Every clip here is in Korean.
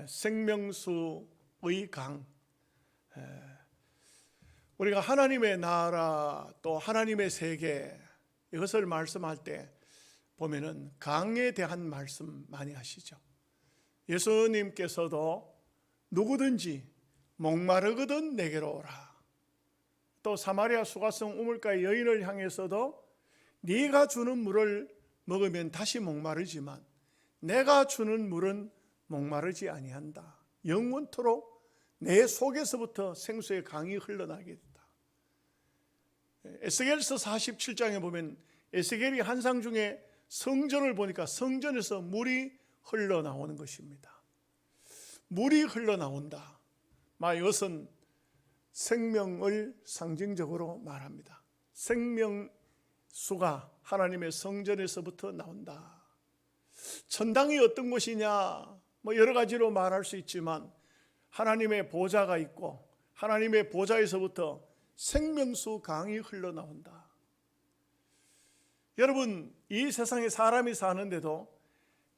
생명수의 강, 우리가 하나님의 나라 또 하나님의 세계 이것을 말씀할 때 보면은 강에 대한 말씀 많이 하시죠. 예수님께서도 누구든지 목마르거든 내게로 오라. 또 사마리아 수가성 우물가의 여인을 향해서도 네가 주는 물을 먹으면 다시 목마르지만 내가 주는 물은 목마르지 아니한다. 영원토록 내 속에서부터 생수의 강이 흘러나겠다. 에스겔서 47장에 보면 에스겔이 환상 중에 성전을 보니까 성전에서 물이 흘러나오는 것입니다. 물이 흘러나온다. 이것은 생명을 상징적으로 말합니다. 생명수가 하나님의 성전에서부터 나온다. 천당이 어떤 곳이냐, 여러 가지로 말할 수 있지만 하나님의 보좌가 있고 하나님의 보좌에서부터 생명수 강이 흘러나온다. 여러분, 이 세상에 사람이 사는데도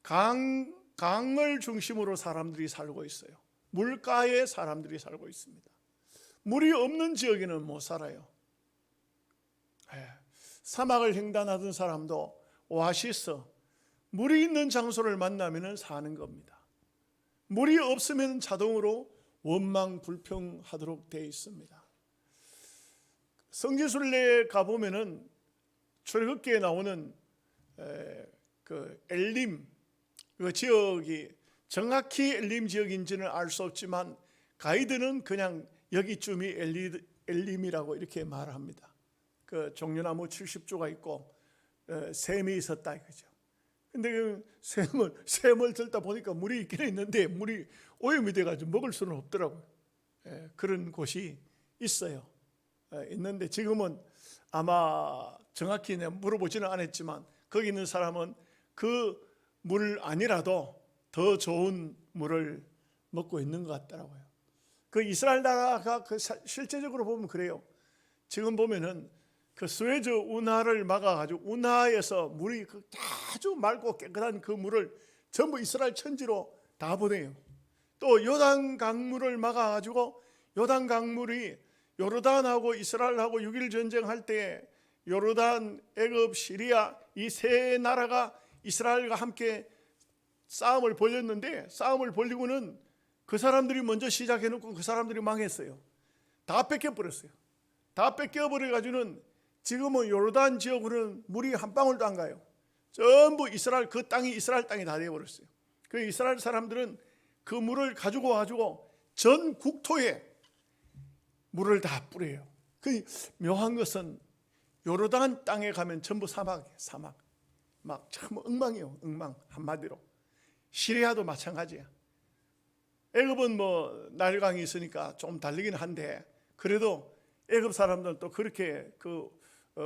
강을 중심으로 사람들이 살고 있어요. 물가에 사람들이 살고 있습니다. 물이 없는 지역에는 못 살아요. 사막을 횡단하던 사람도 오아시스, 물이 있는 장소를 만나면 사는 겁니다. 물이 없으면 자동으로 원망불평하도록 되어 있습니다. 성지순례에 가보면은 출애굽기에 나오는 그 엘림, 그 지역이 정확히 엘림 지역인지는 알 수 없지만 가이드는 그냥 여기쯤이 엘림이라고 이렇게 말합니다. 그 종려나무 70조가 있고 샘이 있었다 이거죠. 근데 그 샘을 들다 보니까 물이 있긴 있는데 물이 오염이 돼가지고 먹을 수는 없더라고요. 그런 곳이 있어요. 있는데 지금은 아마 정확히 내가 물어보지는 않았지만 거기 있는 사람은 그 물 아니라도 더 좋은 물을 먹고 있는 것 같더라고요. 그 이스라엘 나라가 실제적으로 보면 그래요. 지금 보면은 그 스웨즈 운하를 막아가지고 운하에서 물이 아주 맑고 깨끗한 그 물을 전부 이스라엘 천지로 다 보내요. 또 요단 강물을 막아가지고 요단 강물이 요르단하고 이스라엘하고 6.1 전쟁할 때 요르단, 애굽, 시리아 이 세 나라가 이스라엘과 함께 싸움을 벌였는데 싸움을 벌리고는 그 사람들이 먼저 시작해놓고 그 사람들이 망했어요. 다 뺏겨버렸어요. 다 뺏겨버려가지고는 지금은 요르단 지역으로는 물이 한 방울도 안 가요. 전부 이스라엘, 그 땅이 이스라엘 땅이 다 되어버렸어요. 그 이스라엘 사람들은 그 물을 가지고 와가지고 전 국토에 물을 다 뿌려요. 그 묘한 것은 요르단 땅에 가면 전부 사막이에요. 사막. 막 참 엉망이에요. 엉망 한마디로. 시리아도 마찬가지야. 애굽은 나일강이 있으니까 좀 다르긴 한데 그래도 애굽 사람들은 또 그렇게 그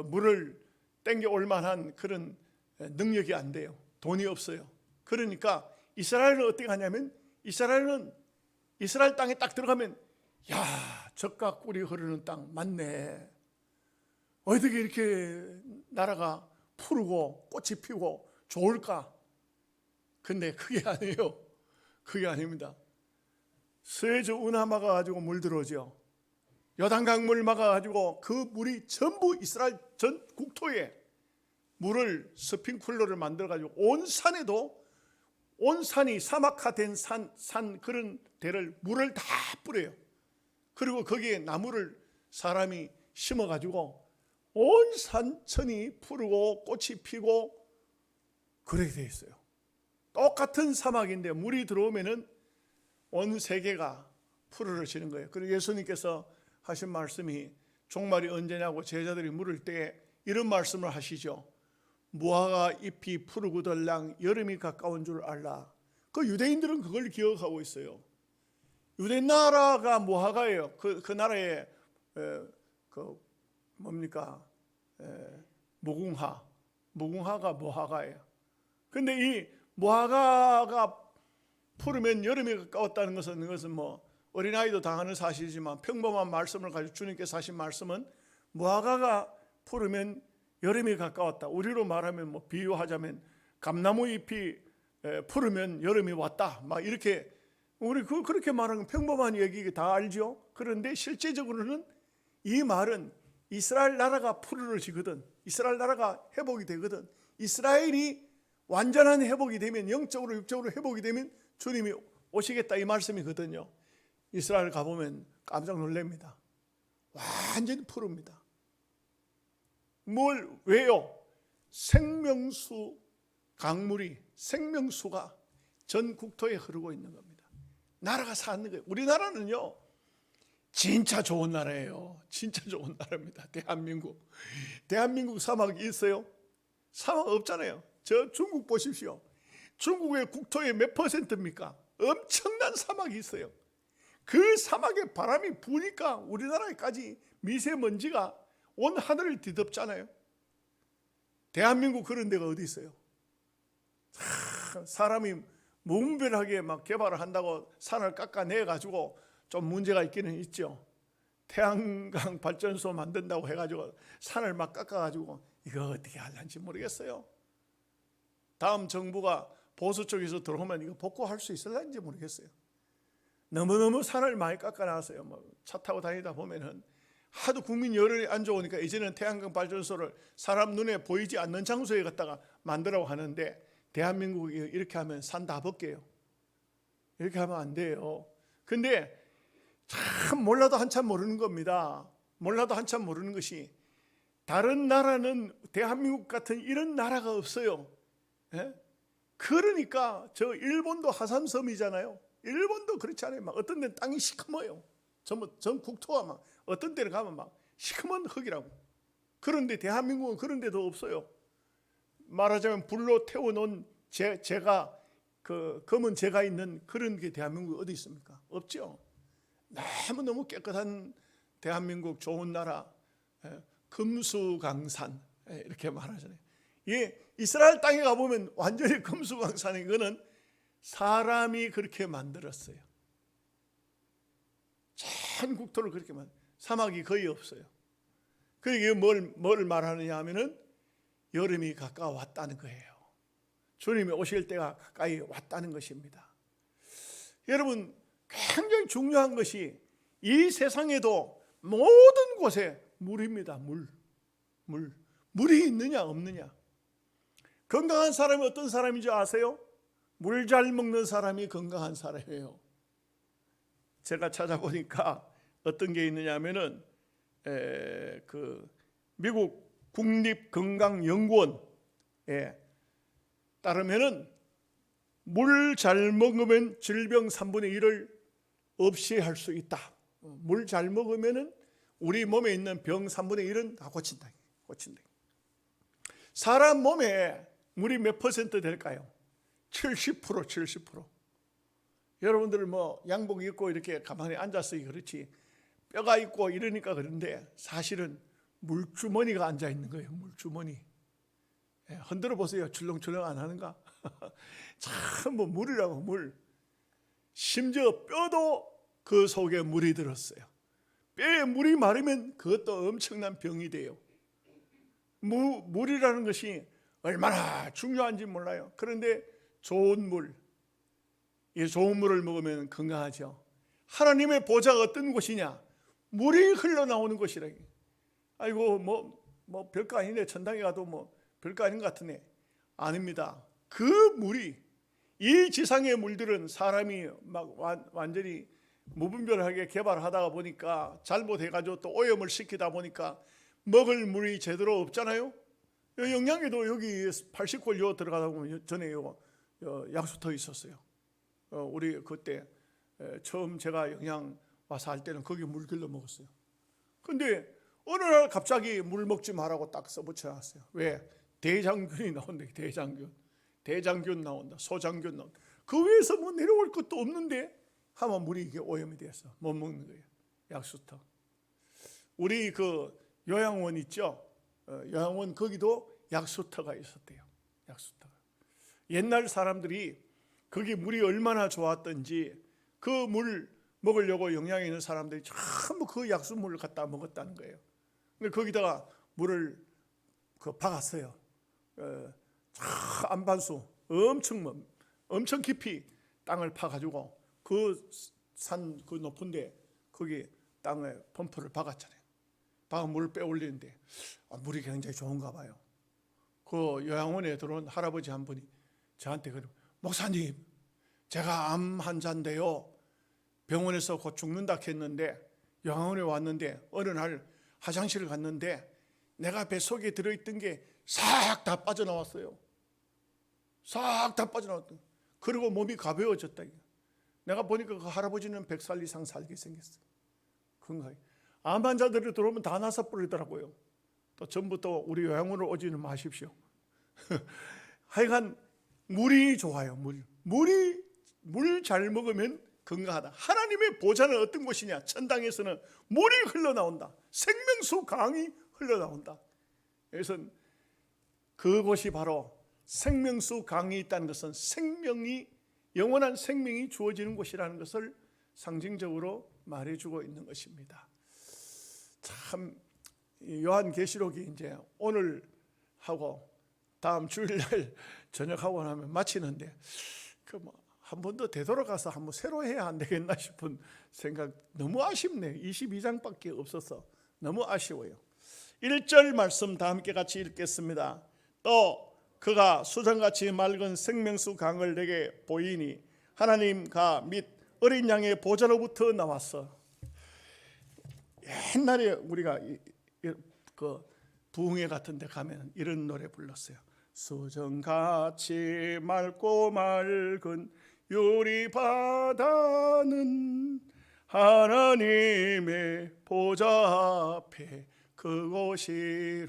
물을 땡겨 올 만한 그런 능력이 안 돼요. 돈이 없어요. 그러니까 이스라엘은 어떻게 하냐면 이스라엘은 이스라엘 땅에 딱 들어가면 야, 젖과 꿀이 흐르는 땅 맞네. 어떻게 이렇게 나라가 푸르고 꽃이 피고 좋을까? 근데 그게 아니에요. 그게 아닙니다. 스웨즈 운하 막아가지고 물 들어오죠. 요단강물 막아가지고 그 물이 전부 이스라엘 전 국토에 물을 스핑쿨러를 만들어가지고 온 산에도 온 산이 사막화된 산 그런 데를 물을 다 뿌려요. 그리고 거기에 나무를 사람이 심어가지고 온 산천이 푸르고 꽃이 피고 그렇게 되어 있어요. 똑같은 사막인데 물이 들어오면은 온 세계가 푸르러지는 거예요. 그리고 예수님께서 하신 말씀이 종말이 언제냐고 제자들이 물을 때 이런 말씀을 하시죠. 무화과 잎이 푸르고 들랑 여름이 가까운 줄 알라. 그 유대인들은 그걸 기억하고 있어요. 유대 나라가 무화과예요. 그 나라의 무궁화가 무화과예요. 근데 이 무화과가 푸르면 여름이 가까웠다는 것은 어린아이도 다 아는 사실이지만 평범한 말씀을 가지고 주님께서 하신 말씀은 무화과가 푸르면 여름이 가까웠다. 우리로 말하면 비유하자면 감나무 잎이 푸르면 여름이 왔다. 막 이렇게 우리 그렇게 말하는 건 평범한 얘기 다 알죠. 그런데 실제적으로는 이 말은 이스라엘 나라가 푸르러지거든, 이스라엘 나라가 회복이 되거든, 이스라엘이 완전한 회복이 되면, 영적으로 육적으로 회복이 되면 주님이 오시겠다, 이 말씀이거든요. 이스라엘 가보면 깜짝 놀랍니다. 완전히 푸릅니다. 왜요? 생명수 강물이, 생명수가 전 국토에 흐르고 있는 겁니다. 나라가 사는 거예요. 우리나라는요 진짜 좋은 나라예요. 진짜 좋은 나라입니다. 대한민국 사막이 있어요? 사막 없잖아요. 저 중국 보십시오. 중국의 국토의 몇 퍼센트입니까? 엄청난 사막이 있어요. 그 사막에 바람이 부니까 우리나라에까지 미세먼지가 온 하늘을 뒤덮잖아요. 대한민국 그런 데가 어디 있어요? 사람이 무분별하게 막 개발을 한다고 산을 깎아내 가지고 좀 문제가 있기는 있죠. 태양광 발전소 만든다고 해가지고 산을 막 깎아가지고 이거 어떻게 하려는지 모르겠어요. 다음 정부가 보수 쪽에서 들어오면 이거 복구할 수 있을는지 모르겠어요. 너무너무 산을 많이 깎아놨어요. 차 타고 다니다 보면은 하도 국민 여론이 안 좋으니까 이제는 태양광 발전소를 사람 눈에 보이지 않는 장소에 갖다가 만들라고 하는데, 대한민국이 이렇게 하면 산 다 벗겨요. 이렇게 하면 안 돼요. 근데 참 몰라도 한참 모르는 겁니다. 몰라도 한참 모르는 것이, 다른 나라는 대한민국 같은 이런 나라가 없어요. 예? 그러니까 저 일본도 하산섬이잖아요. 일본도 그렇지 않아요. 막 어떤 데는 땅이 시커머요. 전 국토가 막 어떤 데를 가면 막 시커먼 흙이라고. 그런데 대한민국은 그런 데도 없어요. 말하자면 불로 태워놓은 재가, 그 검은 재가 있는 그런 게 대한민국에 어디 있습니까? 없죠. 너무너무 깨끗한 대한민국 좋은 나라, 금수강산, 이렇게 말하잖아요. 이스라엘 땅에 가보면 완전히 금수강산인 거는 사람이 그렇게 만들었어요. 전 국토를 그렇게 사막이 거의 없어요. 그게 뭘 말하느냐 하면은 여름이 가까워왔다는 거예요. 주님이 오실 때가 가까이 왔다는 것입니다. 여러분, 굉장히 중요한 것이 이 세상에도 모든 곳에 물입니다. 물이 있느냐 없느냐. 건강한 사람이 어떤 사람인지 아세요? 물 잘 먹는 사람이 건강한 사람이에요. 제가 찾아보니까 어떤 게 있느냐 하면은 그 미국 국립건강연구원에 따르면은 물 잘 먹으면 질병 3분의 1을 없이 할 수 있다. 물 잘 먹으면은 우리 몸에 있는 병 3분의 1은 다 고친다. 사람 몸에 물이 몇 퍼센트 될까요? 70%. 여러분들 양복 입고 이렇게 가만히 앉았으니 그렇지, 뼈가 있고 이러니까 그런데 사실은 물주머니가 앉아 있는 거예요. 물주머니. 흔들어 보세요. 출렁출렁 안 하는가? 참 물이라고, 물. 심지어 뼈도 그 속에 물이 들었어요. 뼈에 물이 마르면 그것도 엄청난 병이 돼요. 물이라는 것이 얼마나 중요한지 몰라요. 그런데 좋은 물, 이 좋은 물을 먹으면 건강하죠. 하나님의 보좌가 어떤 곳이냐? 물이 흘러나오는 곳이라. 아이고 뭐 별거 아닌데, 천당에 가도 별거 아닌 것 같으네. 아닙니다. 그 물이, 이 지상의 물들은 사람이 막 완전히 무분별하게 개발하다가 보니까 잘못해가지고 또 오염을 시키다 보니까 먹을 물이 제대로 없잖아요. 영양에도 여기 80골 들어가다 보면 전에 약수터 있었어요. 우리 그때 처음 제가 영양 와서 할 때는 거기 물 길러 먹었어요. 근데 어느 날 갑자기 물 먹지 말라고 딱 써붙여놨어요. 왜? 대장균이 나온다. 대장균 나온다. 소장균 나온다. 그 위에서 내려올 것도 없는데 하면 물이 이게 오염이 돼서 못 먹는 거예요. 약수터. 우리 그 요양원 있죠? 요양원 거기도 약수터가 있었대요. 약수터가. 옛날 사람들이 거기 물이 얼마나 좋았던지 그 물 먹으려고 영양 있는 사람들이 전부 그 약수물을 갖다 먹었다는 거예요. 근데 거기다가 물을 박았어요. 안반수 엄청 깊이 땅을 파가지고 그 산 그 높은데 거기 땅에 펌프를 박았잖아요. 박아 물을 빼올리는데 물이 굉장히 좋은가 봐요. 그 요양원에 들어온 할아버지 한 분이 저한테 그래요. 목사님, 제가 암 환자인데요. 병원에서 곧 죽는다 했는데 요양원에 왔는데 어느 날 화장실을 갔는데 내가 뱃속에 들어있던 게 싹 다 빠져나왔어요. 싹 다 빠져나왔다. 그리고 몸이 가벼워졌다. 내가 보니까 그 할아버지는 100살 이상 살게 생겼어요. 건강해. 암 환자들이 들어오면 다 나서 뿌리더라고요. 또 전부 또 우리 요양원으로 오지는 마십시오. 하여간 물이 좋아요. 물 잘 먹으면 건강하다. 하나님의 보좌는 어떤 곳이냐? 천당에서는 물이 흘러나온다. 생명수 강이 흘러나온다. 그래서 그곳이 바로 생명수 강이 있다는 것은 영원한 생명이 주어지는 곳이라는 것을 상징적으로 말해주고 있는 것입니다. 참 요한계시록이 이제 오늘 하고 다음 주일날 저녁하고 나면 마치는데 한 번 더 되돌아가서 한번 새로 해야 안 되겠나 싶은 생각. 너무 아쉽네요. 22장밖에 없어서 너무 아쉬워요. 1절 말씀 다 함께 같이 읽겠습니다. 또 그가 수정같이 맑은 생명수 강을 내게 보이니 하나님과 및 어린 양의 보좌로부터 나왔어. 옛날에 우리가 그 부흥회 같은 데 가면 이런 노래 불렀어요. 수정같이 맑고 맑은 유리바다는 하나님의 보좌 앞에 그곳이로다.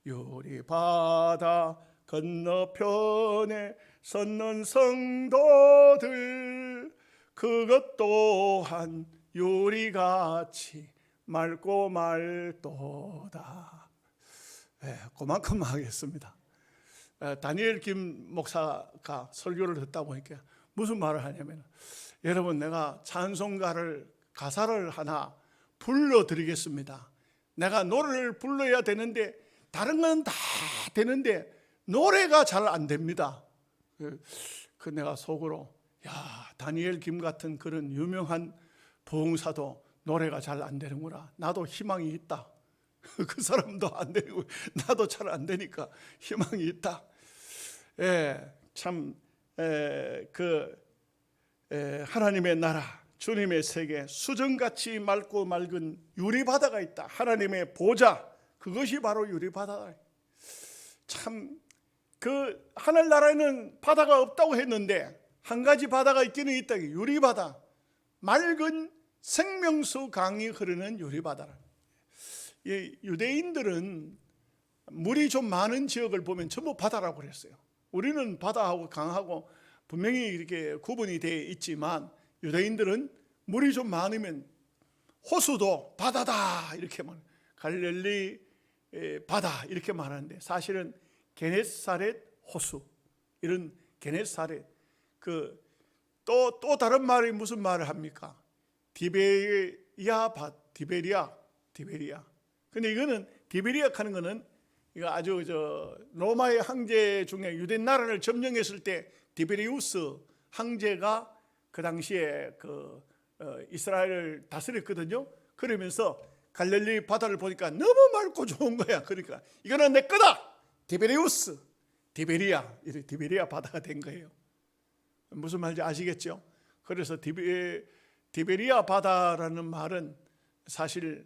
유리바다 건너편에 섰는 성도들 그것 또한 유리같이 맑고 맑도다. 그만큼 하겠습니다. 다니엘 김 목사가 설교를 듣다 보니까 무슨 말을 하냐면, 여러분 내가 찬송가를 가사를 하나 불러드리겠습니다. 내가 노래를 불러야 되는데 다른 건 다 되는데 노래가 잘 안 됩니다. 그 내가 속으로 다니엘 김 같은 그런 유명한 부흥사도 노래가 잘 안 되는구나. 나도 희망이 있다. 그 사람도 안 되고 나도 잘 안 되니까 희망이 있다. 참 하나님의 나라, 주님의 세계, 수정같이 맑고 맑은 유리바다가 있다. 하나님의 보좌, 그것이 바로 유리바다다. 참 그 하늘나라에는 바다가 없다고 했는데 한 가지 바다가 있기는 있다. 유리바다, 맑은 생명수 강이 흐르는 유리바다라. 유대인들은 물이 좀 많은 지역을 보면 전부 바다라고 그랬어요. 우리는 바다하고 강하고 분명히 이렇게 구분이 되어 있지만 유대인들은 물이 좀 많으면 호수도 바다다 이렇게 말, 갈릴리 바다 이렇게 말하는데 사실은 게네사렛 호수, 이런 게네사렛, 또 다른 말이 무슨 말을 합니까? 디베리아. 근데 이거는 디베리아 하는 거는 이거 아주 로마의 황제 중에 유대 나라를 점령했을 때 디베리우스 황제가 그 당시에 이스라엘을 다스렸거든요. 그러면서 갈릴리 바다를 보니까 너무 맑고 좋은 거야. 그러니까 이거는 내 거다. 디베리우스, 디베리아 바다가 된 거예요. 무슨 말인지 아시겠죠? 그래서 디베리아 바다라는 말은 사실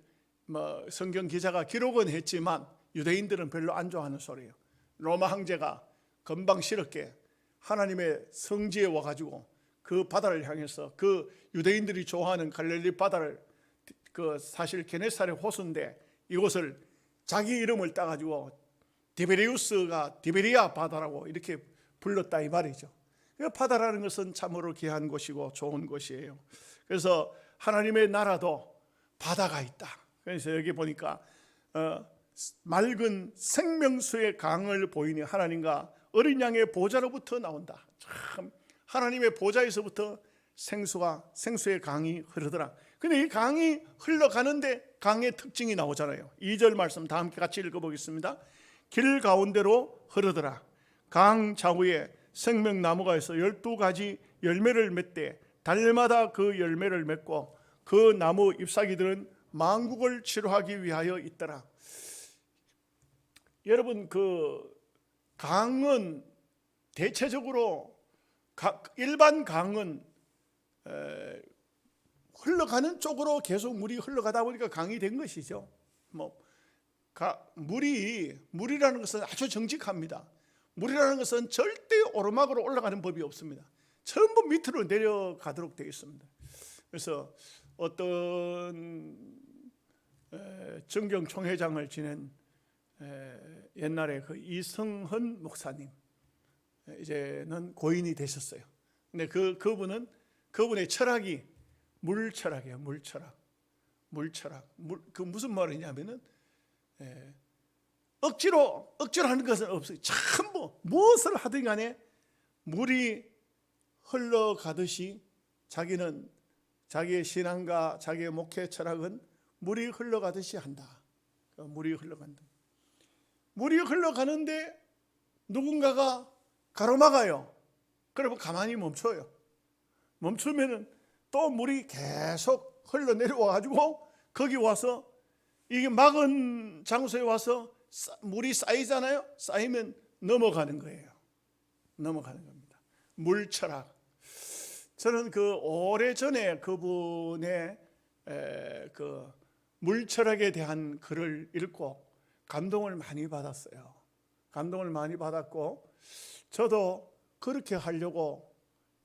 성경 기자가 기록은 했지만 유대인들은 별로 안 좋아하는 소리예요. 로마 황제가 건방스럽게 하나님의 성지에 와가지고 그 바다를 향해서 그 유대인들이 좋아하는 갈릴리 바다를 사실 게네사렛 호수인데 이곳을 자기 이름을 따가지고 디베리우스가 디베리아 바다라고 이렇게 불렀다 이 말이죠. 바다라는 것은 참으로 귀한 곳이고 좋은 곳이에요. 그래서 하나님의 나라도 바다가 있다. 그래서 여기 보니까 맑은 생명수의 강을 보이니 하나님과 어린 양의 보좌로부터 나온다. 참 하나님의 보좌에서부터 생수의 강이 흐르더라. 근데 이 강이 흘러가는데 강의 특징이 나오잖아요. 2절 말씀 다 함께 같이 읽어보겠습니다. 길 가운데로 흐르더라. 강 좌우에 생명나무가 있어 12가지 열매를 맺되 달마다 그 열매를 맺고 그 나무 잎사귀들은 만국을 치료하기 위하여 있더라. 여러분, 그 강은 대체적으로 일반 강은 흘러가는 쪽으로 계속 물이 흘러가다 보니까 강이 된 것이죠. 물이라는 것은 아주 정직합니다. 물이라는 것은 절대 오르막으로 올라가는 법이 없습니다. 전부 밑으로 내려가도록 되어 있습니다. 그래서 어떤 정경 총회장을 지낸 옛날에 그 이성헌 목사님, 이제는 고인이 되셨어요. 근데 그분의 철학이 물철학이에요. 물철학. 그 무슨 말이냐면은 억지로 하는 것은 없어요. 전부 무엇을 하든 간에 물이 흘러가듯이 자기는 자기의 신앙과 자기의 목회 철학은 물이 흘러가듯이 한다. 물이 흘러간다. 물이 흘러가는데 누군가가 가로막아요. 그러면 가만히 멈춰요. 멈추면은 또 물이 계속 흘러내려와 가지고 거기 와서 이게 막은 장소에 와서 물이 쌓이잖아요. 쌓이면 넘어가는 거예요. 넘어가는 겁니다. 물철학. 저는 그 오래전에 그분의 그 물철학에 대한 글을 읽고 감동을 많이 받았어요. 감동을 많이 받았고 저도 그렇게 하려고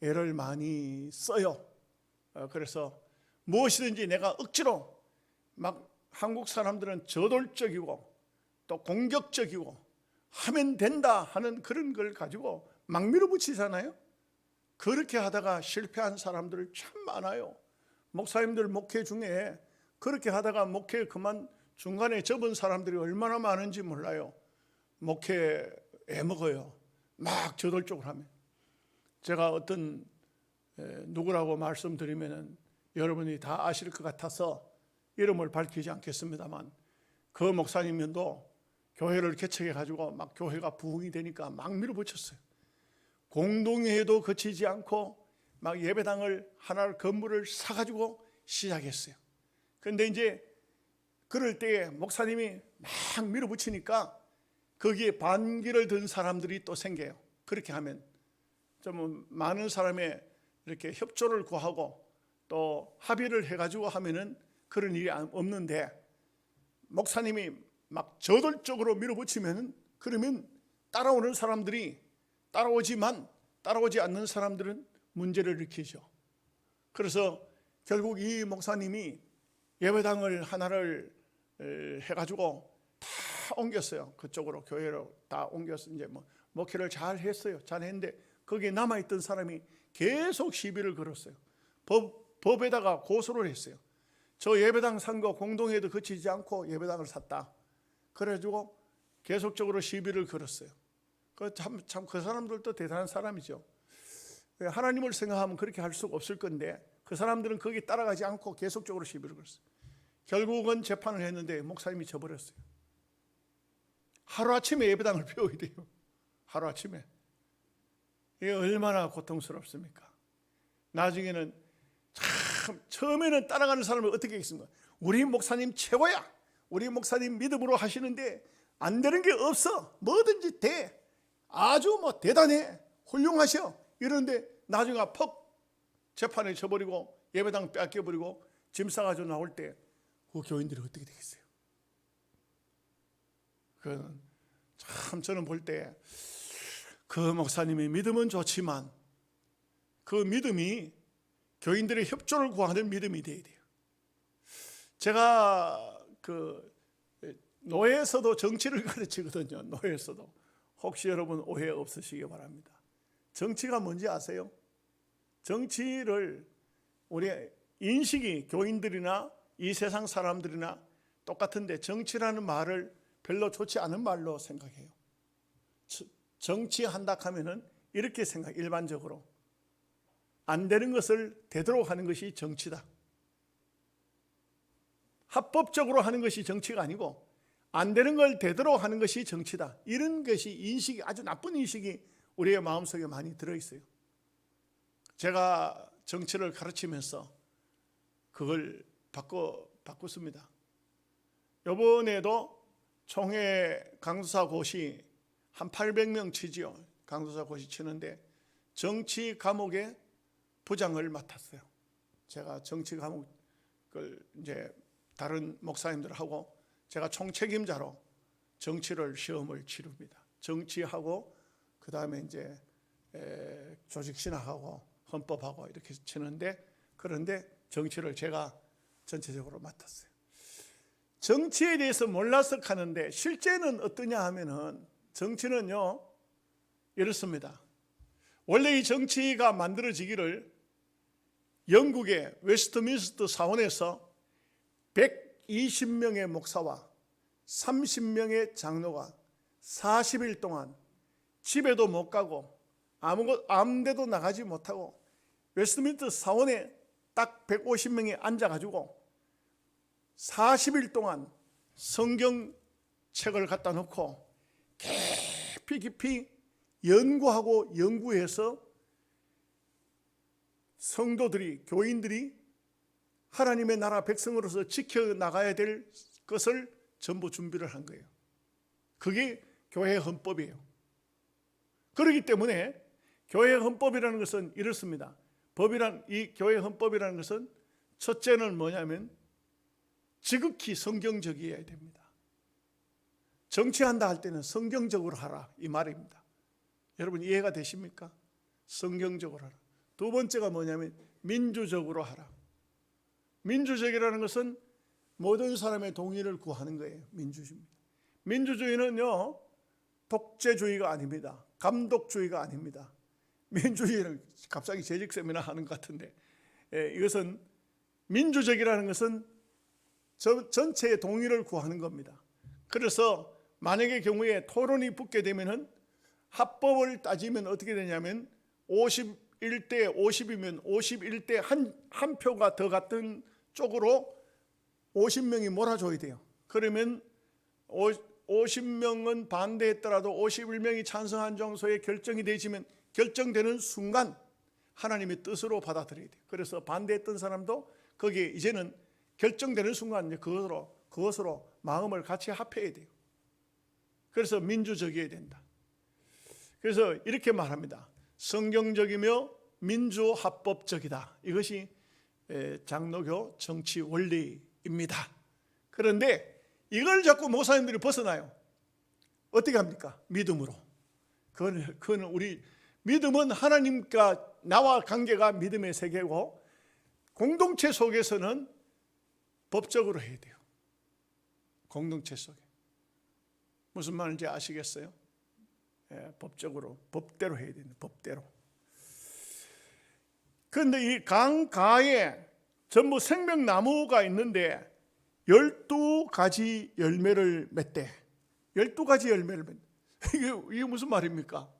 애를 많이 써요. 그래서 무엇이든지 내가 억지로 막 한국 사람들은 저돌적이고 또 공격적이고 하면 된다 하는 그런 걸 가지고 막 밀어붙이잖아요. 그렇게 하다가 실패한 사람들 참 많아요. 목사님들 목회 중에 그렇게 하다가 목회 그만 중간에 접은 사람들이 얼마나 많은지 몰라요. 목회 애먹어요. 막 저돌적으로 하면. 제가 어떤 누구라고 말씀드리면은 여러분이 다 아실 것 같아서 이름을 밝히지 않겠습니다만 그 목사님도 교회를 개척해 가지고 막 교회가 부흥이 되니까 막 밀어붙였어요. 공동회에도 그치지 않고 막 예배당을 하나 건물을 사가지고 시작했어요. 그런데 이제 그럴 때에 목사님이 막 밀어붙이니까 거기에 반기를 든 사람들이 또 생겨요. 그렇게 하면 좀 많은 사람의 이렇게 협조를 구하고 또 합의를 해가지고 하면은 그런 일이 없는데 목사님이 막 저돌적으로 밀어붙이면은 그러면 따라오는 사람들이 따라오지 않는 사람들은 문제를 일으키죠. 그래서 결국 이 목사님이 예배당을 하나를 해가지고 다 옮겼어요. 그쪽으로 교회로 다 옮겨서 이제 목회를 잘 했어요. 잘 했는데 거기에 남아있던 사람이 계속 시비를 걸었어요. 법에다가 고소를 했어요. 저 예배당 산 거 공동회도 그치지 않고 예배당을 샀다. 그래가지고 계속적으로 시비를 걸었어요. 참 그 사람들도 대단한 사람이죠. 하나님을 생각하면 그렇게 할 수가 없을 건데 그 사람들은 거기 따라가지 않고 계속적으로 시비를 걸었어요. 결국은 재판을 했는데 목사님이 져버렸어요. 하루아침에 예배당을 비워야 돼요. 하루아침에. 이게 얼마나 고통스럽습니까? 나중에는 참 처음에는 따라가는 사람을 어떻게 했습니까? 우리 목사님 최고야. 우리 목사님 믿음으로 하시는데 안 되는 게 없어. 뭐든지 돼. 아주 대단해. 훌륭하셔. 이러는데 나중에 퍽 재판에 져버리고 예배당 뺏겨버리고 짐 싸가지고 나올 때 그 교인들이 어떻게 되겠어요? 참 저는 볼 때 그 목사님의 믿음은 좋지만 그 믿음이 교인들의 협조를 구하는 믿음이 되어야 돼요. 제가 그 노예에서도 정치를 가르치거든요. 노예에서도. 혹시 여러분 오해 없으시기 바랍니다. 정치가 뭔지 아세요? 정치를 우리 인식이 교인들이나 이 세상 사람들이나 똑같은데 정치라는 말을 별로 좋지 않은 말로 생각해요. 정치한다 하면은 이렇게 생각, 일반적으로 안 되는 것을 되도록 하는 것이 정치다. 합법적으로 하는 것이 정치가 아니고 안 되는 걸 되도록 하는 것이 정치다. 이런 것이 인식이, 아주 나쁜 인식이 우리의 마음속에 많이 들어있어요. 제가 정치를 가르치면서 그걸 바꿨습니다. 이번에도 총회 강도사 고시 한 800명 치지요. 강도사 고시 치는데 정치 과목의 부장을 맡았어요. 제가 정치 과목을 이제 다른 목사님들하고 제가 총책임자로 정치를 시험을 치릅니다. 정치하고 그 다음에 이제 조직신학하고 헌법하고 이렇게 치는데, 그런데 정치를 제가 전체적으로 맡았어요. 정치에 대해서 몰라서 하는데 실제는 어떠냐 하면은 정치는요 이렇습니다. 원래 이 정치가 만들어지기를 영국의 웨스트민스터 사원에서 120명의 목사와 30명의 장로가 40일 동안 집에도 못 가고 아무 데도 나가지 못하고 웨스트민스터 사원에 딱 150명이 앉아가지고 40일 동안 성경책을 갖다 놓고 깊이 연구하고 연구해서 성도들이, 교인들이 하나님의 나라 백성으로서 지켜나가야 될 것을 전부 준비를 한 거예요. 그게 교회 헌법이에요. 그렇기 때문에 교회 헌법이라는 것은 이렇습니다. 이 교회 헌법이라는 것은 첫째는 뭐냐면 지극히 성경적이어야 됩니다. 정치한다 할 때는 성경적으로 하라, 이 말입니다. 여러분 이해가 되십니까? 성경적으로 하라. 두 번째가 뭐냐면 민주적으로 하라. 민주적이라는 것은 모든 사람의 동의를 구하는 거예요. 민주주의입니다. 민주주의는요 독재주의가 아닙니다. 감독주의가 아닙니다. 민주주의는 갑자기 재직 세미나 하는 것 같은데, 이것은 민주적이라는 것은 전체의 동의를 구하는 겁니다. 그래서 만약의 경우에 토론이 붙게 되면은 합법을 따지면 어떻게 되냐면 51대 50이면 51대 한 표가 더 같은 쪽으로 50명이 몰아줘야 돼요. 그러면 50명은 반대했더라도 51명이 찬성한 정도의 결정이 되지면 결정되는 순간 하나님의 뜻으로 받아들여야 돼요. 그래서 반대했던 사람도 거기에 이제는 결정되는 순간 이제 그것으로 마음을 같이 합해야 돼요. 그래서 민주적이어야 된다. 그래서 이렇게 말합니다. 성경적이며 민주합법적이다. 이것이 장로교 정치 원리입니다. 그런데 이걸 자꾸 목사님들이 벗어나요. 어떻게 합니까? 믿음으로. 그건 우리 믿음은 하나님과 나와 관계가 믿음의 세계고, 공동체 속에서는 법적으로 해야 돼요. 공동체 속에. 무슨 말인지 아시겠어요? 법적으로, 법대로 해야 되는 법대로. 그런데 이 강가에 전부 생명나무가 있는데 12가지 열매를 맺대. 12가지 열매를 맺대. 이게 무슨 말입니까?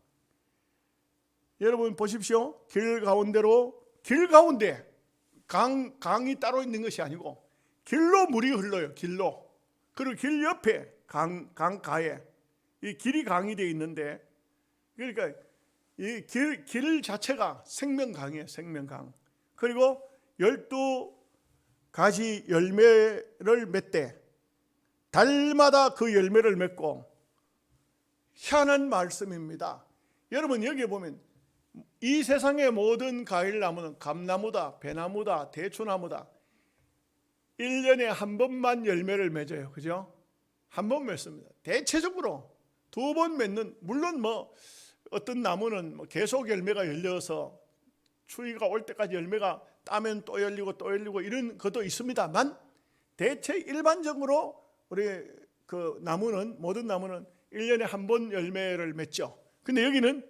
여러분 보십시오. 길 가운데 강이 따로 있는 것이 아니고 길로 물이 흘러요. 길로. 그리고 길 옆에 강가에 이 길이 강이 되어 있는데, 그러니까 이 길 자체가 생명강이에요. 생명강. 그리고 12가지 열매를 맺대. 달마다 그 열매를 맺고, 희한한 말씀입니다. 여러분 여기 보면 이 세상의 모든 과일나무는 감나무다, 배나무다, 대추나무다 1년에 한 번만 열매를 맺어요. 그죠? 한 번 맺습니다. 대체적으로 2번 맺는, 물론 어떤 나무는 계속 열매가 열려서 추위가 올 때까지 열매가 따면 또 열리고 또 열리고 이런 것도 있습니다만, 대체 일반적으로 우리 그 나무는, 모든 나무는 1년에 한 번 열매를 맺죠. 근데 여기는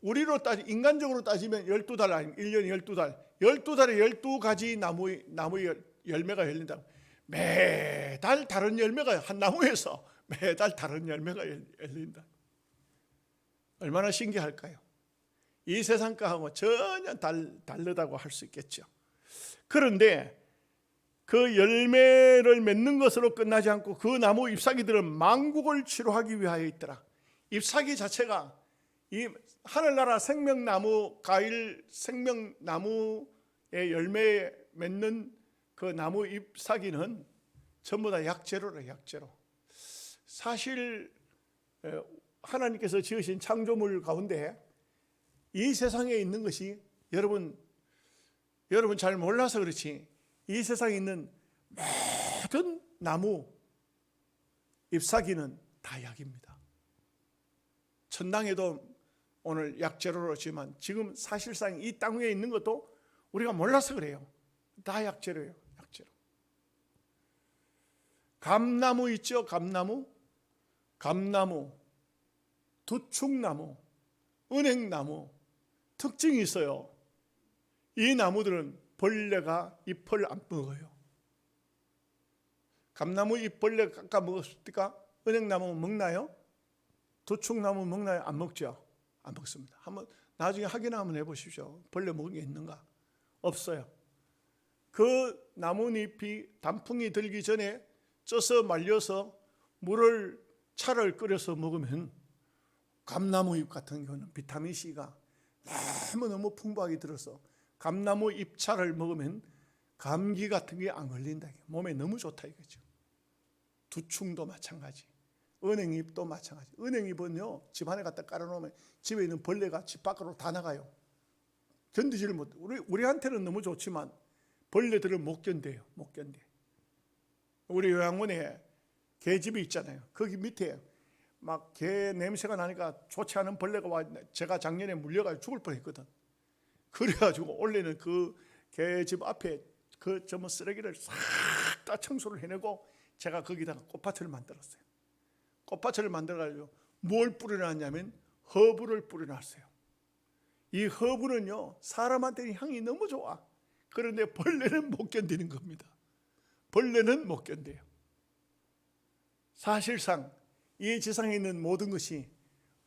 우리로 인간적으로 따지면 12달 아니면 1년에 12달, 12달에 12가지 나무의 열매가 열린다. 매달 다른 열매가, 한 나무에서 매달 다른 열매가 열린다. 얼마나 신기할까요? 이 세상 거하고 전혀 다르다고 할 수 있겠죠. 그런데 그 열매를 맺는 것으로 끝나지 않고 그 나무 잎사귀들은 만국을 치료하기 위하여 있더라. 잎사귀 자체가 이 하늘나라 생명나무 과일 생명나무의 열매에 맺는 그 나무 잎사귀는 전부 다 약재로라. 약재로. 사실 하나님께서 지으신 창조물 가운데 이 세상에 있는 것이 여러분 잘 몰라서 그렇지, 이 세상에 있는 모든 나무 잎사귀는 다 약입니다. 천당에도 오늘 약재료로지만 지금 사실상 이 땅 위에 있는 것도 우리가 몰라서 그래요. 다 약재료예요. 약재료. 감나무 있죠. 감나무, 두축나무, 은행나무 특징이 있어요. 이 나무들은 벌레가 잎을 안 먹어요. 감나무 잎 벌레 깎아 먹었습니까? 은행나무 먹나요? 두축나무 먹나요? 안 먹죠. 안 먹습니다. 한번 나중에 확인 한번 해보십시오. 벌레 먹은 게 있는가? 없어요. 그 나뭇잎이 단풍이 들기 전에 쪄서 말려서 차를 끓여서 먹으면 감나무 잎 같은 경우는 비타민 C가 너무 풍부하게 들어서 감나무 잎차를 먹으면 감기 같은 게 안 걸린다. 몸에 너무 좋다 이거죠. 두충도 마찬가지, 은행잎도 마찬가지. 은행잎은요, 집안에 갖다 깔아놓으면 집에 있는 벌레가 집 밖으로 다 나가요. 견디지를 못해. 우리한테는 너무 좋지만 벌레들은 못 견뎌요. 못 견뎌. 우리 요양원에 개집이 있잖아요. 거기 밑에 막 개 냄새가 나니까 좋지 않은 벌레가 와. 제가 작년에 물려가지고 죽을 뻔했거든. 그래가지고 원래는 그 개집 앞에 그 전부 쓰레기를 싹 다 청소를 해내고 제가 거기다가 꽃밭을 만들었어요. 꽃밭을 만들어가지고 뭘 뿌려놨냐면 허브를 뿌려놨어요. 이 허브는요, 사람한테는 향이 너무 좋아. 그런데 벌레는 못 견디는 겁니다. 벌레는 못 견뎌요. 사실상 이 지상에 있는 모든 것이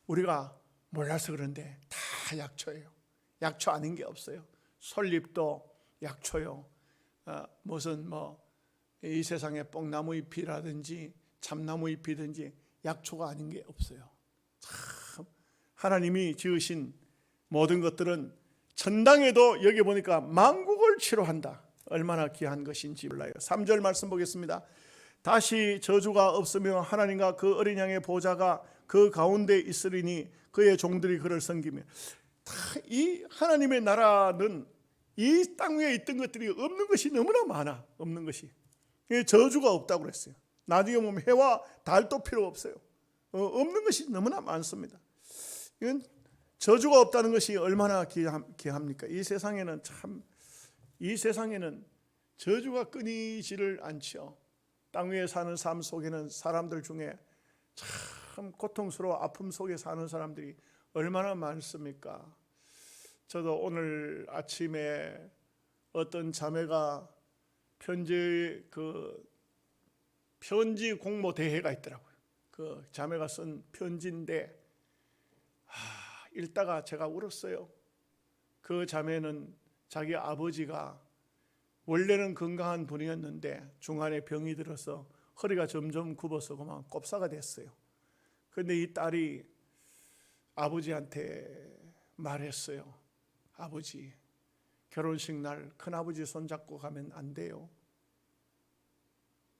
우리가 몰라서 그런데 다 약초예요. 약초 아닌 게 없어요. 솔잎도 약초요. 무슨 이 세상에 뽕나무 잎이라든지 참나무 잎이든지 약초가 아닌 게 없어요. 참 하나님이 지으신 모든 것들은 천당에도 여기 보니까 만국을 치료한다. 얼마나 귀한 것인지 몰라요. 3절 말씀 보겠습니다. 다시 저주가 없으며 하나님과 그 어린 양의 보좌가 그 가운데 있으리니 그의 종들이 그를 섬기며. 이 하나님의 나라는 이 땅 위에 있던 것들이 없는 것이 너무나 많아. 없는 것이. 저주가 없다고 그랬어요. 나중에 보면 해와 달도 필요 없어요. 없는 것이 너무나 많습니다. 이건 저주가 없다는 것이 얼마나 귀합니까? 이 세상에는 저주가 끊이지를 않죠. 땅 위에 사는 삶 속에는 사람들 중에 참 고통스러워 아픔 속에 사는 사람들이 얼마나 많습니까? 저도 오늘 아침에 어떤 자매가 편지 공모 대회가 있더라고요. 그 자매가 쓴 편지인데 읽다가 제가 울었어요. 그 자매는 자기 아버지가 원래는 건강한 분이었는데 중간에 병이 들어서 허리가 점점 굽어서 그만 꼽사가 됐어요. 그런데 이 딸이 아버지한테 말했어요. 아버지, 결혼식 날 큰아버지 손잡고 가면 안 돼요.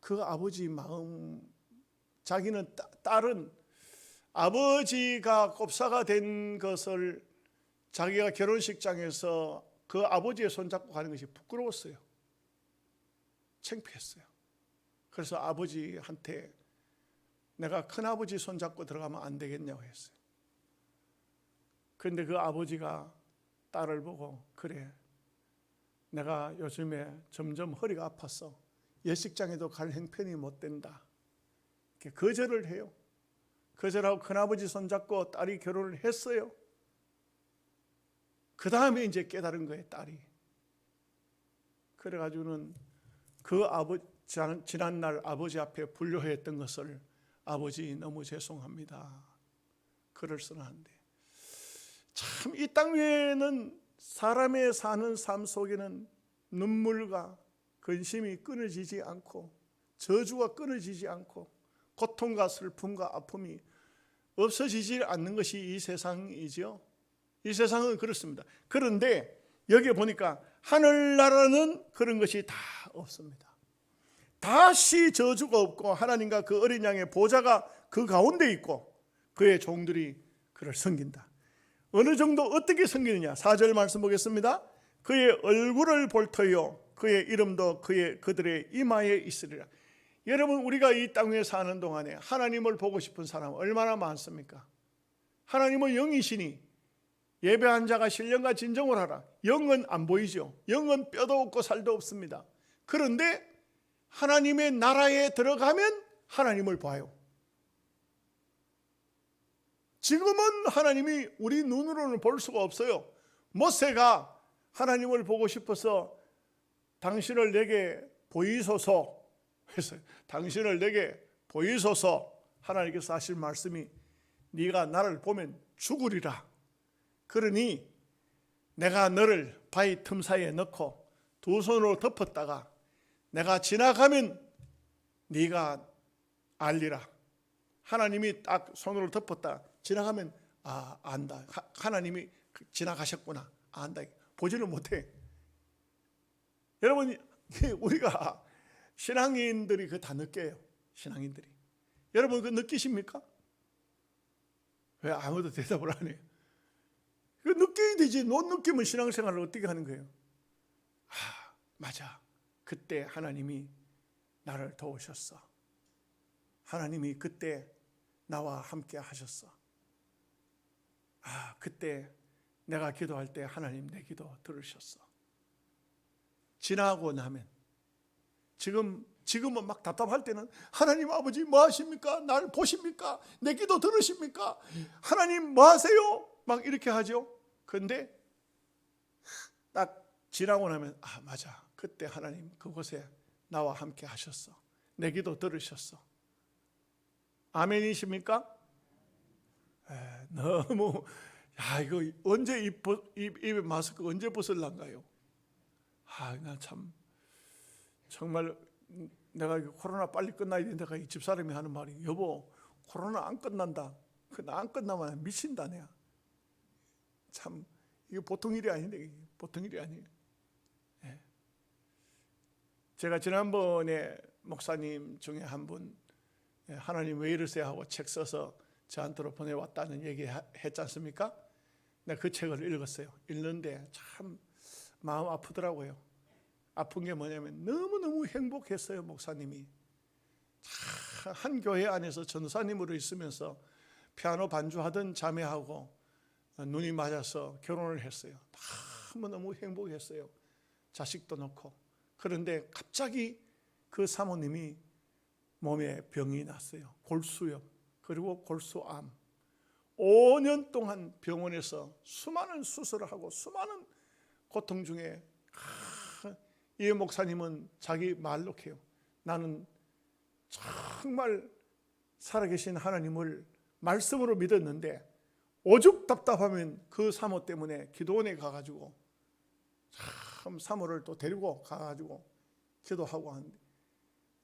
그 아버지 마음, 자기는 딸은 아버지가 꼽사가 된 것을 자기가 결혼식장에서 그 아버지의 손잡고 가는 것이 부끄러웠어요. 창피했어요. 그래서 아버지한테 내가 큰아버지 손잡고 들어가면 안 되겠냐고 했어요. 그런데 그 아버지가 딸을 보고 그래, 내가 요즘에 점점 허리가 아파서 예식장에도 갈 형편이 못 된다. 이렇게 거절을 해요. 거절하고 큰아버지 손잡고 딸이 결혼을 했어요. 그 다음에 이제 깨달은 거예요, 딸이. 그래가지고는 그 지난날 아버지 앞에 불효했던 것을 아버지 너무 죄송합니다. 글을 써놨는데 참 이 땅 위에는 사람의 사는 삶 속에는 눈물과 근심이 끊어지지 않고 저주가 끊어지지 않고 고통과 슬픔과 아픔이 없어지지 않는 것이 이 세상이지요. 이 세상은 그렇습니다. 그런데 여기에 보니까 하늘나라는 그런 것이 다 없습니다. 다시 저주가 없고 하나님과 그 어린 양의 보좌가 그 가운데 있고 그의 종들이 그를 섬긴다. 어느 정도 어떻게 섬기느냐? 4절 말씀 보겠습니다. 그의 얼굴을 볼 터요 그의 이름도 그들의 이마에 있으리라. 여러분, 우리가 이 땅에 사는 동안에 하나님을 보고 싶은 사람 얼마나 많습니까? 하나님은 영이시니 예배한 자가 신령과 진정을 하라. 영은 안 보이죠. 영은 뼈도 없고 살도 없습니다. 그런데 하나님의 나라에 들어가면 하나님을 봐요. 지금은 하나님이 우리 눈으로는 볼 수가 없어요. 모세가 하나님을 보고 싶어서 당신을 내게 보이소서 했어요. 당신을 내게 보이소서. 하나님께서 하신 말씀이 네가 나를 보면 죽으리라. 그러니 내가 너를 바위 틈 사이에 넣고 두 손으로 덮었다가 내가 지나가면 네가 알리라. 하나님이 딱 손으로 덮었다 지나가면 안다. 하나님이 지나가셨구나. 안다. 보지를 못해. 여러분, 우리가 신앙인들이 그 다 느껴요. 신앙인들이. 여러분 그 느끼십니까? 왜 아무도 대답을 안 해요? 그 느껴야 되지. 못 느끼면 신앙생활을 어떻게 하는 거예요? 맞아. 그때 하나님이 나를 도우셨어. 하나님이 그때 나와 함께 하셨어. 그때 내가 기도할 때 하나님 내 기도 들으셨어. 지나고 나면 지금은 막 답답할 때는 하나님 아버지 뭐 하십니까? 나를 보십니까? 내 기도 들으십니까? 하나님 뭐 하세요? 막 이렇게 하죠. 그런데 딱 지나고 나면 맞아. 그때 하나님 그곳에 나와 함께 하셨어. 내 기도 들으셨어. 아멘이십니까? 너무 이거 언제 입에 마스크 언제 벗을란가요? 나 참 정말 내가 코로나 빨리 끝나야 된다가 이 집사람이 하는 말이 여보 코로나 안 끝난다. 나 안 끝나면 미친다 내가. 참 이게 보통 일이 아닌데 보통 일이 아니에요. 제가 지난번에 목사님 중에 한 분 하나님 왜 이러세요 하고 책 써서 저한테로 보내왔다는 얘기 했지 않습니까? 내가 그 책을 읽었어요. 읽는데 참 마음 아프더라고요. 아픈 게 뭐냐면 너무너무 행복했어요. 목사님이 한 교회 안에서 전도사님으로 있으면서 피아노 반주하던 자매하고 눈이 맞아서 결혼을 했어요. 너무너무 행복했어요. 자식도 낳고. 그런데 갑자기 그 사모님이 몸에 병이 났어요. 골수염 그리고 골수암. 5년 동안 병원에서 수많은 수술을 하고 수많은 고통 중에 이 목사님은 자기 말로 해요. 나는 정말 살아계신 하나님을 말씀으로 믿었는데 오죽 답답하면 그 사모 때문에 기도원에 가가지고 참 사모를 또 데리고 가가지고 기도하고 하는데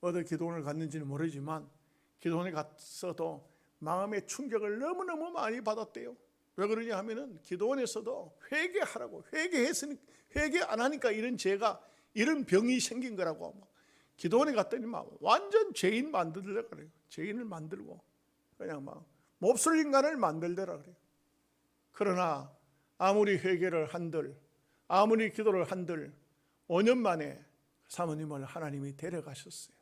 어디 기도원을 갔는지는 모르지만 기도원에 갔어도 마음의 충격을 너무너무 많이 받았대요. 왜 그러냐 하면은 기도원에서도 회개하라고 회개했으니 회개 안 하니까 이런 죄가 이런 병이 생긴 거라고. 기도원에 갔더니 막 완전 죄인 만들더라 그래요. 죄인을 만들고 그냥 막 몹쓸 인간을 만들더라 그래요. 그러나 아무리 회개를 한들 아무리 기도를 한들 5년 만에 사모님을 하나님이 데려가셨어요.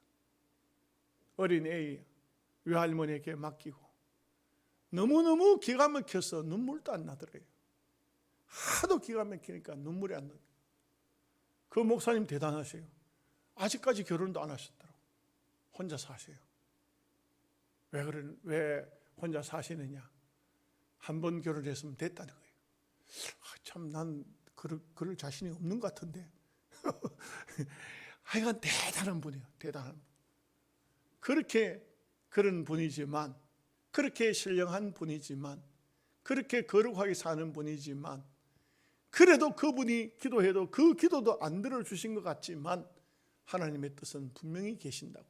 어린 애 외할머니에게 맡기고 너무너무 기가 막혀서 눈물도 안 나더래요. 하도 기가 막히니까 눈물이 안 나요. 그 목사님 대단하세요. 아직까지 결혼도 안 하셨더라고. 혼자 사세요. 왜 혼자 사시느냐? 한 번 결혼했으면 됐다는 거예요. 참 난 그럴 자신이 없는 것 같은데. 하여간 대단한 분이에요. 대단한 분. 그렇게 그런 분이지만 그렇게 신령한 분이지만 그렇게 거룩하게 사는 분이지만 그래도 그분이 기도해도 그 기도도 안 들어주신 것 같지만 하나님의 뜻은 분명히 계신다고.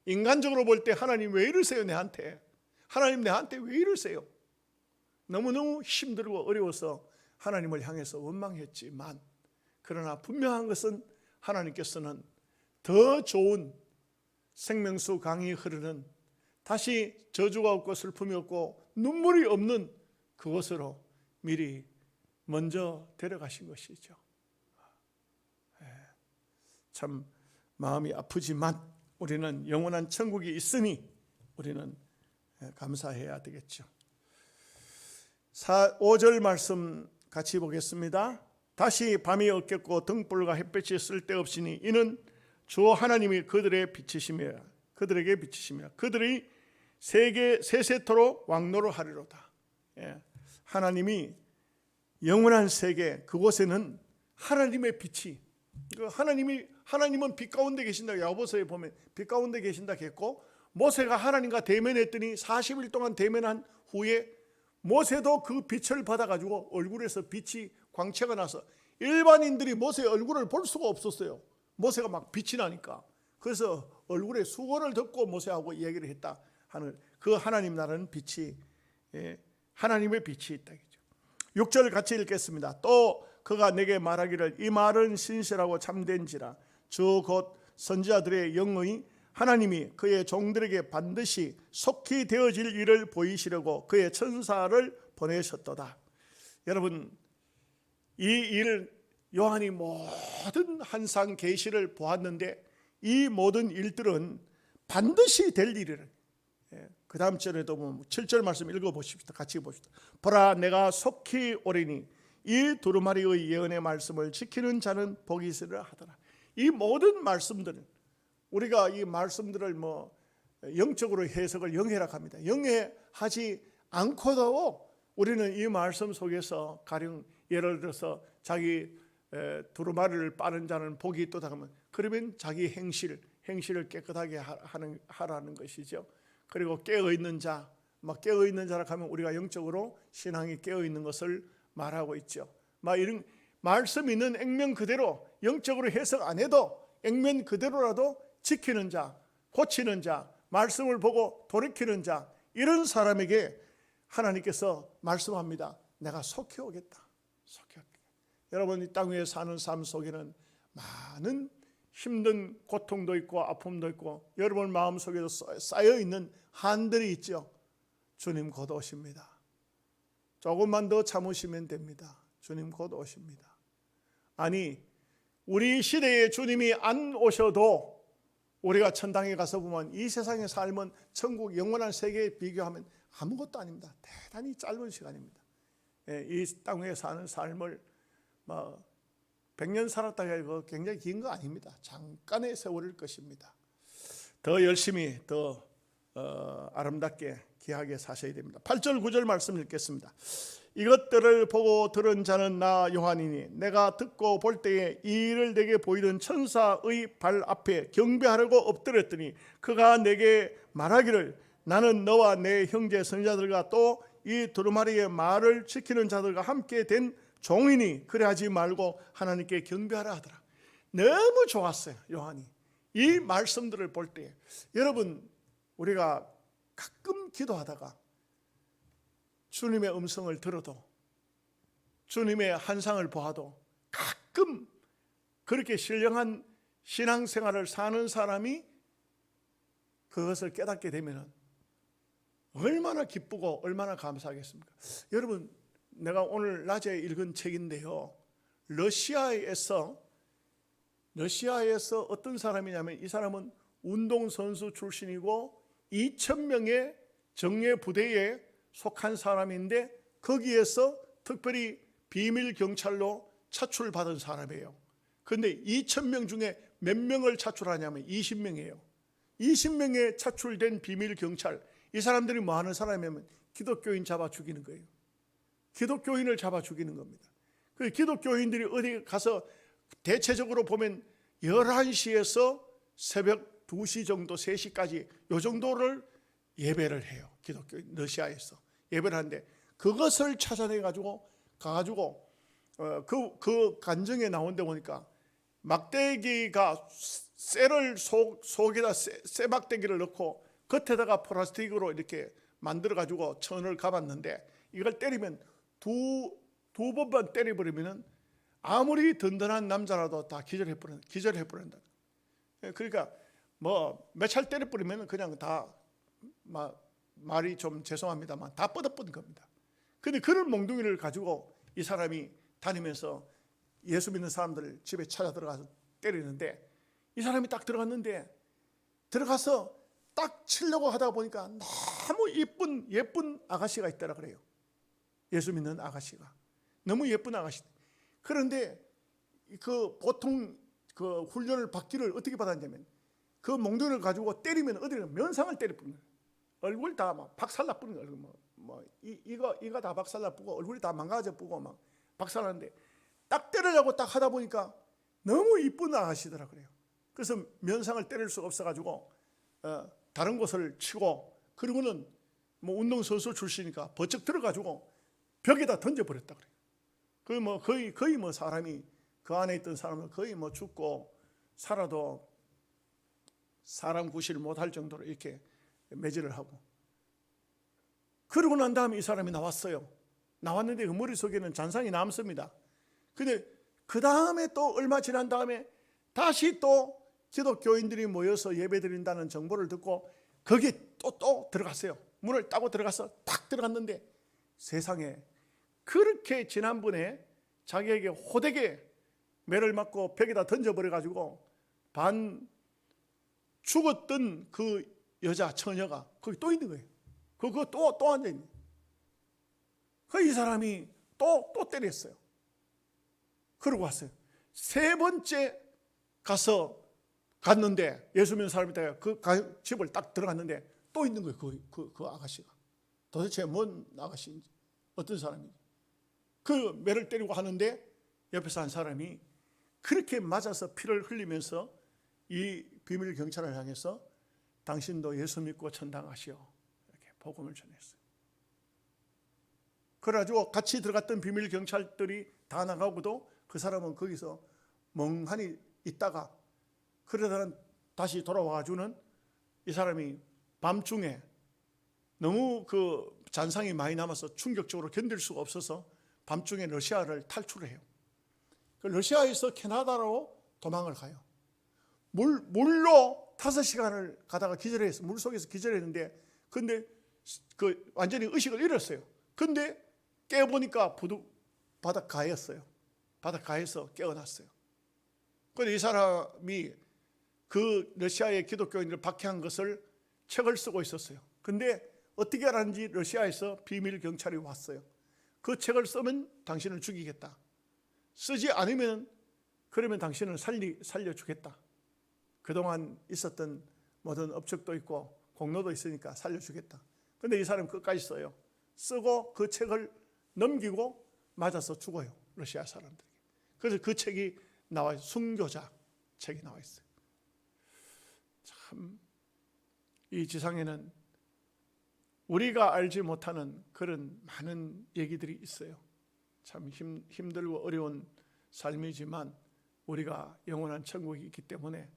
인간적으로 볼 때 하나님 왜 이러세요 내한테? 하나님 내한테 왜 이러세요? 너무너무 힘들고 어려워서 하나님을 향해서 원망했지만, 그러나 분명한 것은 하나님께서는 더 좋은 생명수 강이 흐르는, 다시 저주가 없고 슬픔이 없고 눈물이 없는 그곳으로 미리 먼저 데려가신 것이죠. 참 마음이 아프지만 우리는 영원한 천국이 있으니 우리는 감사해야 되겠죠. 5절 말씀 같이 보겠습니다. 다시 밤이 없겠고 등불과 햇볕이 쓸데없으니 이는 주 하나님이 그들에게 비치심이라 그들이 세세토록 왕노로 하리로다. 하나님이 영원한 세계, 그곳에는 하나님의 빛이, 하나님은 빛 가운데 계신다. 야고보서에 보면 빛 가운데 계신다 했고, 모세가 하나님과 대면했더니 40일 동안 대면한 후에 모세도 그 빛을 받아가지고 얼굴에서 빛이 광채가 나서 일반인들이 모세의 얼굴을 볼 수가 없었어요. 모세가 막 빛이 나니까. 그래서 얼굴에 수건을 덮고 모세하고 이야기를 했다 하는 그 하나님 나라는 빛이, 하나님의 빛이 있다. 6절 같이 읽겠습니다. 또 그가 내게 말하기를 이 말은 신실하고 참된지라 주 곧 선지자들의 영의 하나님이 그의 종들에게 반드시 속히 되어질 일을 보이시려고 그의 천사를 보내셨도다. 여러분, 이 일을 요한이 모든 환상 계시를 보았는데 이 모든 일들은 반드시 될 일이라. 그 다음 절에도 7절 말씀 읽어보십시다. 같이 봅시다. 보라 내가 속히 오리니 이 두루마리의 예언의 말씀을 지키는 자는 복이 있으리라 하더라. 이 모든 말씀들은 우리가 이 말씀들을 영적으로 해석을 영해락합니다. 영해하지 않고도 우리는 이 말씀 속에서 가령 예를 들어서 자기 두루마리를 빠는 자는 복이 있도다 하면, 그러면 자기 행실을 깨끗하게 하라는 것이죠. 그리고 깨어있는 자, 깨어있는 자라 하면 우리가 영적으로 신앙이 깨어있는 것을 말하고 있죠. 이런 말씀 있는 액면 그대로 영적으로 해석 안 해도 액면 그대로라도 지키는 자, 고치는 자, 말씀을 보고 돌이키는 자, 이런 사람에게 하나님께서 말씀합니다. 내가 속히 오겠다. 속히 오겠다. 여러분, 이 땅 위에 사는 삶 속에는 많은 힘든 고통도 있고 아픔도 있고 여러분 마음속에도 쌓여있는 한들이 있죠. 주님 곧 오십니다. 조금만 더 참으시면 됩니다. 주님 곧 오십니다. 아니, 우리 시대에 주님이 안 오셔도 우리가 천당에 가서 보면 이 세상의 삶은 천국 영원한 세계에 비교하면 아무것도 아닙니다. 대단히 짧은 시간입니다. 이 땅에 사는 삶을 100년 살았다 해도 굉장히 긴 거 아닙니다. 잠깐의 세월일 것입니다. 더 열심히 더 아름답게 귀하게 사셔야 됩니다. 8절 9절 말씀 읽겠습니다. 이것들을 보고 들은 자는 나 요한이니 내가 듣고 볼 때에 이 일을 내게 보이던 천사의 발 앞에 경배하려고 엎드렸더니 그가 내게 말하기를 나는 너와 내 형제 선지자들과 또 이 두루마리의 말을 지키는 자들과 함께 된 종이니 그래하지 말고 하나님께 경배하라 하더라. 너무 좋았어요. 요한이 이 말씀들을 볼 때, 여러분, 우리가 가끔 기도하다가 주님의 음성을 들어도, 주님의 환상을 보아도 가끔 그렇게 신령한 신앙생활을 사는 사람이 그것을 깨닫게 되면 얼마나 기쁘고 얼마나 감사하겠습니까? 여러분, 내가 오늘 낮에 읽은 책인데요, 러시아에서 어떤 사람이냐면, 이 사람은 운동선수 출신이고 2,000명의 정예 부대에 속한 사람인데 거기에서 특별히 비밀 경찰로 차출받은 사람이에요. 그런데 2,000명 중에 몇 명을 차출하냐면 20명이에요. 20명의 차출된 비밀 경찰, 이 사람들이 뭐 하는 사람이냐면 기독교인 잡아 죽이는 거예요. 기독교인을 잡아 죽이는 겁니다. 그 기독교인들이 어디 가서 대체적으로 보면 11시에서 새벽 2시 정도, 3시까지 요 정도를 예배를 해요. 기독교인 러시아에서 예배를 하는데, 그것을 찾아내 가지고 가가지고 그 간증에 나온 데 보니까 막대기가 쇠를 속에다 쇠 막대기를 넣고 겉에다가 플라스틱으로 이렇게 만들어 가지고 천을 감았는데 이걸 때리면 두 번만 때려버리면 아무리 든든한 남자라도 다 기절해 버린다. 그러니까 뭐 몇 찰 때려버리면 그냥 다 말이 좀 죄송합니다만 다 뻗어버린 겁니다. 근데 그런 몽둥이를 가지고 이 사람이 다니면서 예수 믿는 사람들 집에 찾아 들어가서 때리는데, 이 사람이 딱 들어가서 딱 치려고 하다 보니까 너무 예쁜 아가씨가 있더라 그래요. 예수 믿는 아가씨가 너무 예쁜 아가씨. 그런데 그 보통 그 훈련을 받기를 어떻게 받았냐면, 그 몽둥이를 가지고 때리면 어디를 면상을 때려버린 거예요. 얼굴 다 막 박살나버린 거예요. 이가 다 박살나쁘고 얼굴이 다 망가져쁘고 막 박살나는데, 딱 때리려고 딱 하다 보니까 너무 이쁜 아가씨더라 그래요. 그래서 면상을 때릴 수가 없어가지고 다른 곳을 치고, 그리고는 뭐 운동선수 출신이니까 버쩍 들어가지고 벽에다 던져버렸다 그래요. 거의 뭐 사람이 그 안에 있던 사람은 거의 뭐 죽고 살아도 사람 구실을 못할 정도로 이렇게 매질을 하고, 그러고 난 다음에 이 사람이 나왔어요. 나왔는데 그 머릿속에는 잔상이 남습니다. 근데 그 다음에 또 얼마 지난 다음에 다시 또 기독교인들이 모여서 예배드린다는 정보를 듣고 거기에 또 들어갔어요. 문을 따고 들어가서 탁 들어갔는데, 세상에 그렇게 지난번에 자기에게 호되게 매를 맞고 벽에다 던져버려가지고 반 죽었던 그 여자 처녀가 거기 또 있는 거예요. 그거 또 앉아있네. 이 사람이 또 때렸어요. 그러고 왔어요. 세 번째 갔는데, 예수 믿는 사람이 그 집을 딱 들어갔는데 또 있는 거예요. 그 아가씨가. 도대체 뭔 아가씨인지, 어떤 사람인지. 그 매를 때리고 하는데 옆에서 한 사람이 그렇게 맞아서 피를 흘리면서 이 비밀 경찰을 향해서 당신도 예수 믿고 천당하시오, 이렇게 복음을 전했어요. 그래가지고 같이 들어갔던 비밀 경찰들이 다 나가고도 그 사람은 거기서 멍하니 있다가, 그러다가 다시 돌아와가지고는 이 사람이 밤중에 너무 그 잔상이 많이 남아서 충격적으로 견딜 수가 없어서 밤중에 러시아를 탈출해요. 러시아에서 캐나다로 도망을 가요. 물로 5시간을 가다가 기절했어요. 물속에서 기절했는데, 근데 그 완전히 의식을 잃었어요. 근데 깨어보니까 바닷가였어요. 바닷가에서 깨어났어요. 그런데 이 사람이 그 러시아의 기독교인들을 박해한 것을 책을 쓰고 있었어요. 근데 어떻게 알았는지 러시아에서 비밀 경찰이 왔어요. 그 책을 쓰면 당신을 죽이겠다. 쓰지 않으면 그러면 당신을 살려주겠다. 그동안 있었던 모든 업적도 있고 공로도 있으니까 살려주겠다. 그런데 이 사람 끝까지 써요. 쓰고 그 책을 넘기고 맞아서 죽어요. 러시아 사람들에게. 그래서 그 책이 나와 있어요. 순교자 책이 나와 있어요. 참, 이 지상에는 우리가 알지 못하는 그런 많은 얘기들이 있어요. 참 힘들고 어려운 삶이지만 우리가 영원한 천국이 있기 때문에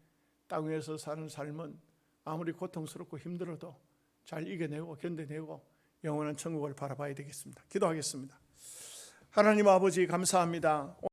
땅 위에서 사는 삶은 아무리 고통스럽고 힘들어도 잘 이겨내고 견뎌내고 영원한 천국을 바라봐야 되겠습니다. 기도하겠습니다. 하나님 아버지, 감사합니다.